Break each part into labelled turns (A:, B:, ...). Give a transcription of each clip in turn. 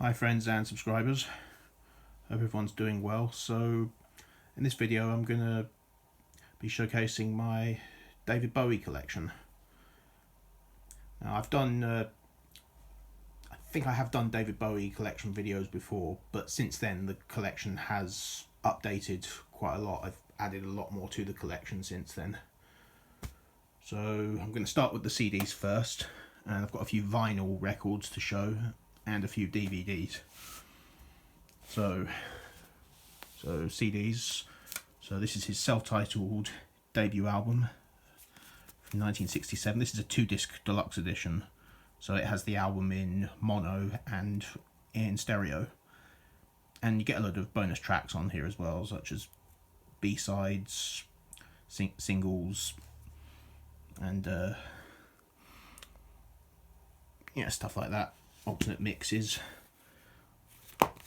A: Hi friends and subscribers, hope everyone's doing well. So in this video I'm going to be showcasing my David Bowie collection. Now I think I have done David Bowie collection videos before, but since then the collection has updated quite a lot. I've added a lot more to the collection since then. So I'm going to start with the CDs first, and I've got a few vinyl records to show and a few DVDs. So CDs. So this is his self-titled debut album from 1967. This is a 2-disc deluxe edition, so it has the album in mono and in stereo, and you get a load of bonus tracks on here as well, such as B-sides, singles, and stuff like that, alternate mixes.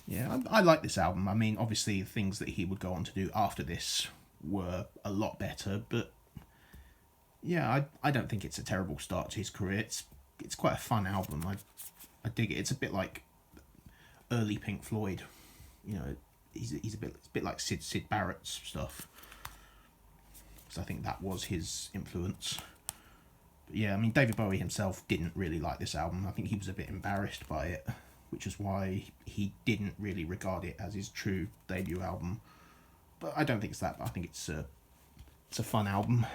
A: Yeah, I like this album. I mean, obviously the things that he would go on to do after this were a lot better, but yeah, I don't think it's a terrible start to his career. It's quite a fun album. I dig it. It's a bit like early Pink Floyd. You know, it's a bit like Sid Barrett's stuff, because I think that was his influence. But yeah, I mean, David Bowie himself didn't really like this album. I think he was a bit embarrassed by it, which is why he didn't really regard it as his true debut album. But I don't think it's that. I think it's a fun album.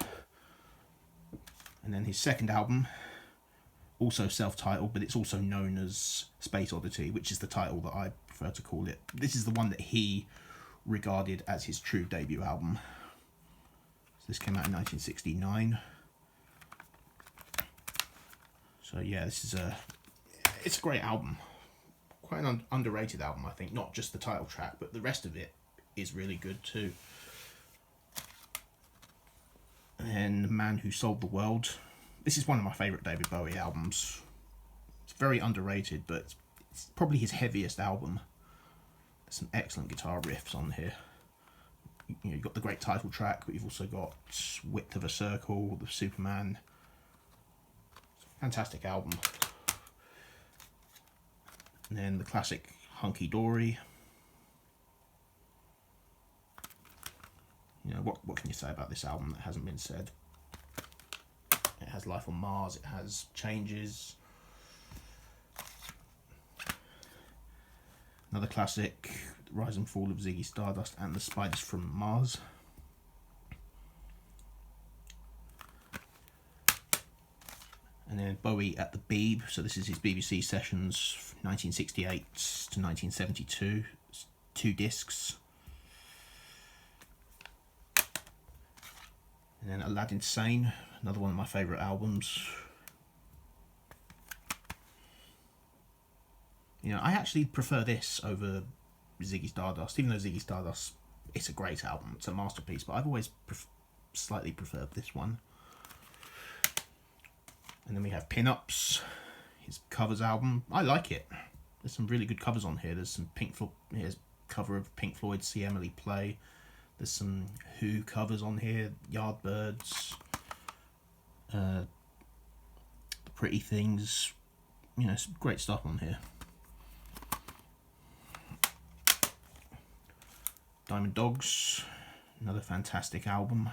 A: And then his second album, also self-titled, but it's also known as Space Oddity, which is the title that I prefer to call it. This is the one that he regarded as his true debut album. So this came out in 1969. So yeah, it's a great album. Quite an underrated album, I think. Not just the title track, but the rest of it is really good too. And The Man Who Sold the World. This is one of my favourite David Bowie albums. It's very underrated, but it's probably his heaviest album. There's some excellent guitar riffs on here. You've got the great title track, but you've also got Width of a Circle, the Superman. It's a fantastic album. And then the classic Hunky Dory. You know, what can you say about this album that hasn't been said? It has Life on Mars, it has Changes. Another classic, Rise and Fall of Ziggy Stardust and the Spiders from Mars. And then Bowie at the Beeb, so this is his BBC sessions, 1968 to 1972, 2 discs. And then Aladdin Sane, another one of my favourite albums. You know, I actually prefer this over Ziggy Stardust, even though Ziggy Stardust, it's a great album, it's a masterpiece, but I've always slightly preferred this one. And then we have Pin-Ups, his covers album. I like it. There's some really good covers on here. There's some here's a cover of Pink Floyd's See Emily Play. There's some Who covers on here, Yardbirds, The Pretty Things. You know, some great stuff on here. Diamond Dogs, another fantastic album.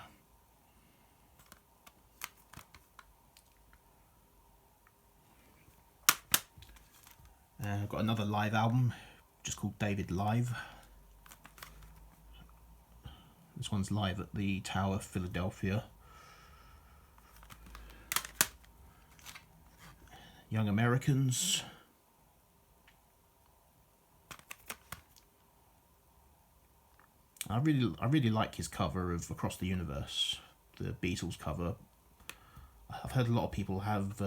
A: I've got another live album, just called David Live. This one's live at the Tower, Philadelphia. Young Americans. I really like his cover of Across the Universe, the Beatles cover. I've heard a lot of people have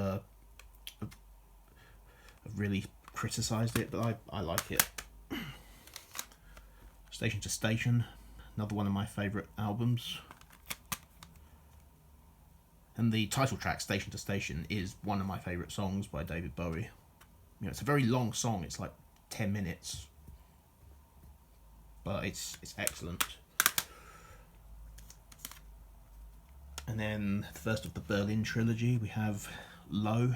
A: really criticised it, but I like it. Station to Station, another one of my favourite albums. And the title track, Station to Station, is one of my favourite songs by David Bowie. You know, it's a very long song, it's like 10 minutes. But it's excellent. And then the first of the Berlin trilogy, we have Low.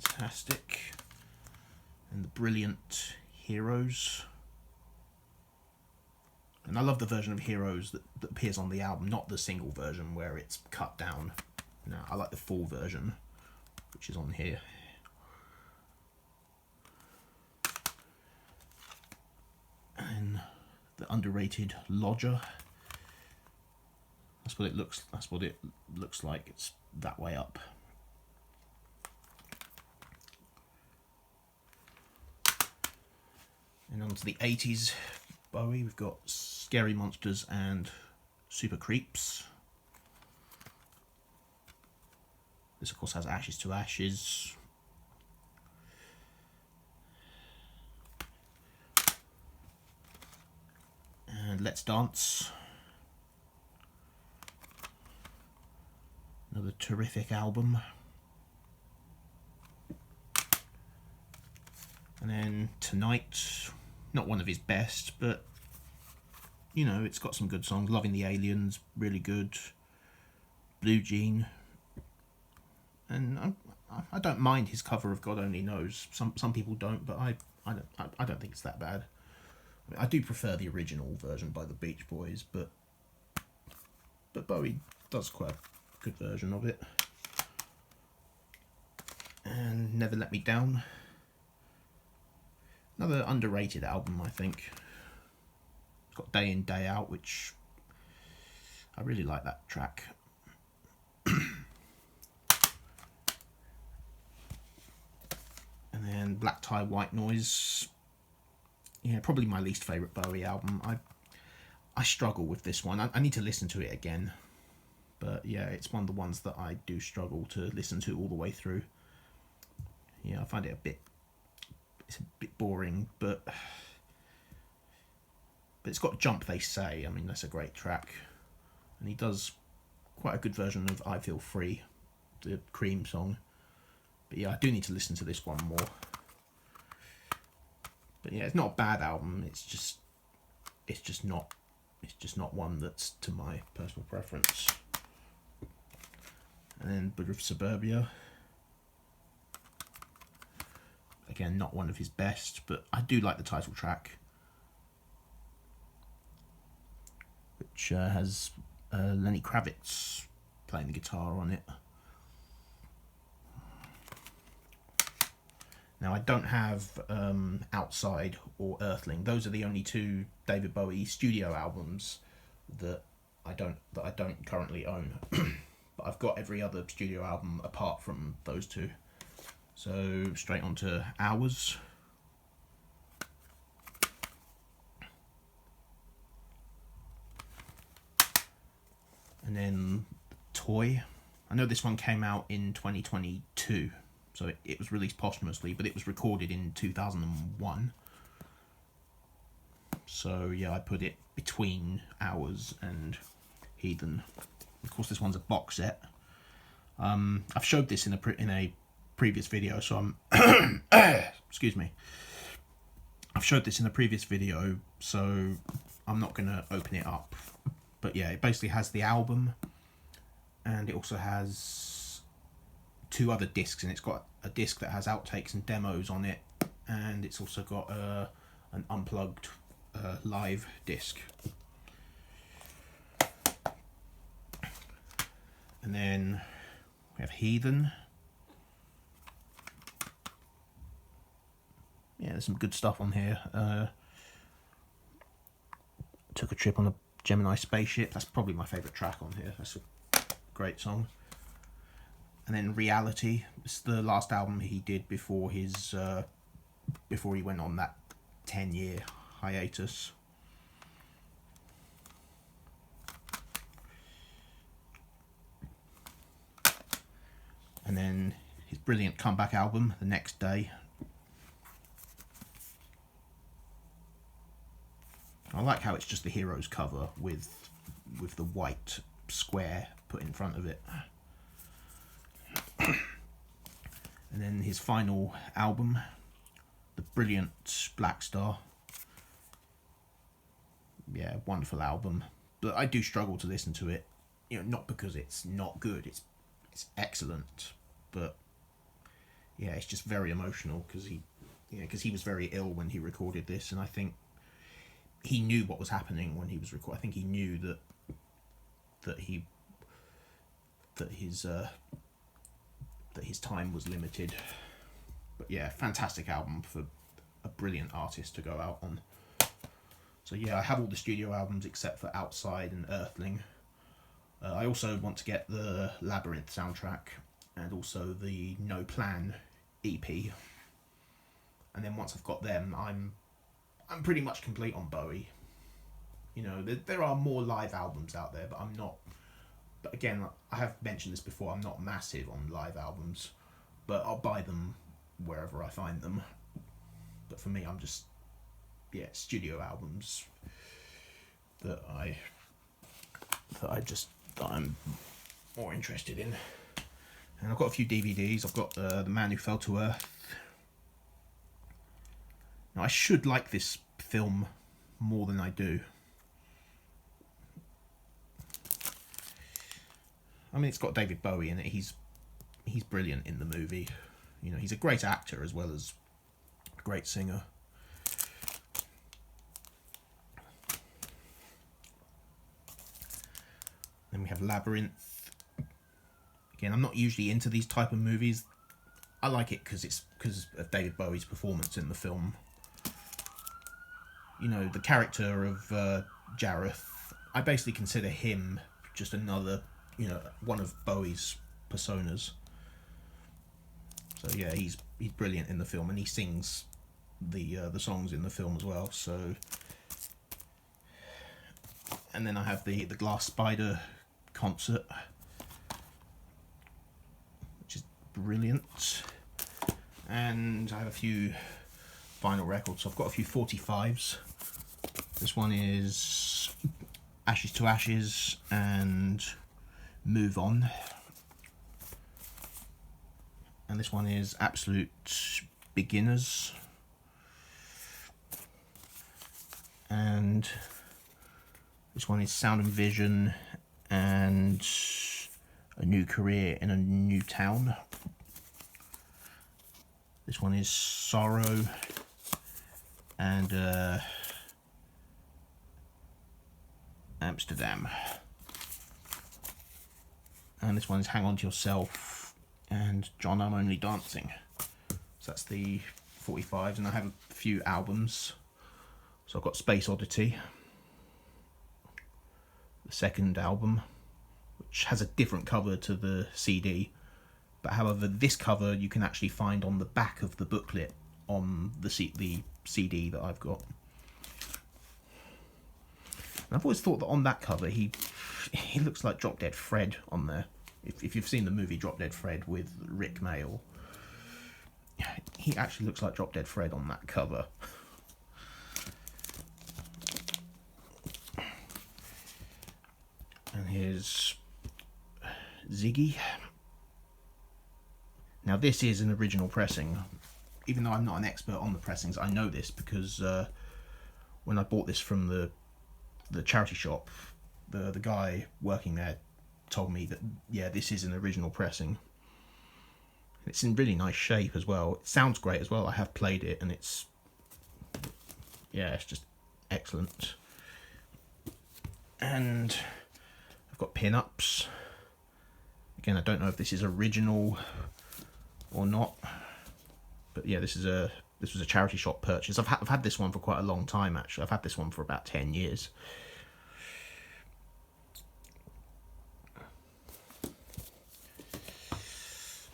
A: fantastic. And the brilliant Heroes. And I love the version of Heroes that appears on the album, not the single version where it's cut down. No, I like the full version, which is on here. And the underrated Lodger. That's what it looks. That's what it looks like. It's that way up. And on to the 80s Bowie. We've got Scary Monsters and Super Creeps. This, of course, has Ashes to Ashes. And Let's Dance. Another terrific album. And then Tonight, not one of his best, but, you know, it's got some good songs. Loving the Aliens, really good. Blue Jean. And I don't mind his cover of God Only Knows. Some people don't, but I don't think it's that bad. I mean, I do prefer the original version by the Beach Boys, but Bowie does quite a good version of it. And Never Let Me Down. Another underrated album, I think. It's got Day In, Day Out, which I really like that track. And then Black Tie, White Noise. Yeah, probably my least favourite Bowie album. I struggle with this one. I need to listen to it again. But yeah, it's one of the ones that I do struggle to listen to all the way through. Yeah, I find it it's a bit boring, but it's got Jump They Say. I mean, that's a great track. And he does quite a good version of I Feel Free, the Cream song. But yeah, I do need to listen to this one more. But yeah, it's not a bad album. It's just not one that's to my personal preference. And then Buddha of Suburbia. Again, not one of his best, but I do like the title track, which has Lenny Kravitz playing the guitar on it. Now, I don't have Outside or Earthling. Those are the only two David Bowie studio albums that I don't currently own. But I've got every other studio album apart from those two. So straight on to Hours. And then Toy. I know this one came out in 2022. So it was released posthumously, but it was recorded in 2001. So yeah, I put it between Hours and Heathen. Of course, this one's a box set. I've showed this in a previous video, so I'm excuse me. I've showed this in a previous video, so I'm not going to open it up. But yeah, it basically has the album, and it also has two other discs, and it's got a disc that has outtakes and demos on it, and it's also got an unplugged live disc. And then we have Heathen. Yeah, there's some good stuff on here. Took a trip on a Gemini spaceship. That's probably my favourite track on here. That's a great song. And then Reality. It's the last album he did before his before he went on that 10-year hiatus. And then his brilliant comeback album, The Next Day. I like how it's just the Heroes cover with the white square put in front of it. And then his final album, the brilliant Black Star. Yeah, wonderful album. But I do struggle to listen to it. You know, not because it's not good, it's excellent. But yeah, it's just very emotional because he was very ill when he recorded this, and I think he knew what was happening when he was recording. I think he knew that his time was limited. But yeah, fantastic album for a brilliant artist to go out on. So yeah, I have all the studio albums except for Outside and Earthling. I also want to get the Labyrinth soundtrack and also the No Plan EP. And then once I've got them, I'm pretty much complete on Bowie. You know, there are more live albums out there, but I'm not. But again, I have mentioned this before. I'm not massive on live albums, but I'll buy them wherever I find them. But for me, I'm just studio albums that I'm more interested in. And I've got a few DVDs. I've got The Man Who Fell to Earth. Now, I should like this film more than I do. I mean, it's got David Bowie in it. He's brilliant in the movie. You know, he's a great actor as well as a great singer. Then we have Labyrinth. Again, I'm not usually into these type of movies. I like it because of David Bowie's performance in the film. You know, the character of Jareth, I basically consider him just another, one of Bowie's personas. So yeah, he's brilliant in the film, and he sings the songs in the film as well. So, and then I have the Glass Spider concert, which is brilliant, and I have a few vinyl records. So I've got a few 45s. This one is Ashes to Ashes and Move On. And this one is Absolute Beginners. And this one is Sound and Vision and A New Career in a New Town. This one is Sorrow and Amsterdam. And this one is Hang On to Yourself and John, I'm Only Dancing. So that's the 45s, and I have a few albums. So I've got Space Oddity, the second album, which has a different cover to the CD. But however, this cover you can actually find on the back of the booklet on the CD that I've got. And I've always thought that on that cover he looks like Drop Dead Fred on there. If you've seen the movie Drop Dead Fred with Rick Mayall, he actually looks like Drop Dead Fred on that cover. And here's Ziggy. Now this is an original pressing. Even though I'm not an expert on the pressings, I know this because when I bought this from the charity shop, the guy working there told me that, yeah, this is an original pressing. It's in really nice shape as well. It sounds great as well. I have played it and it's just excellent. And I've got pin-ups. Again, I don't know if this is original or not, but yeah, this was a charity shop purchase. I've had this one for quite a long time actually. I've had this one for about 10 years.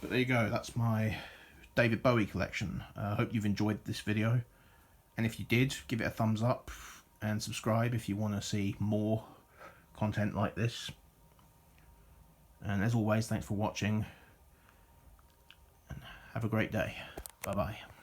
A: But there you go, that's my David Bowie collection. I hope you've enjoyed this video, and if you did, give it a thumbs up and subscribe if you want to see more content like this. And as always, thanks for watching and have a great day. Bye bye.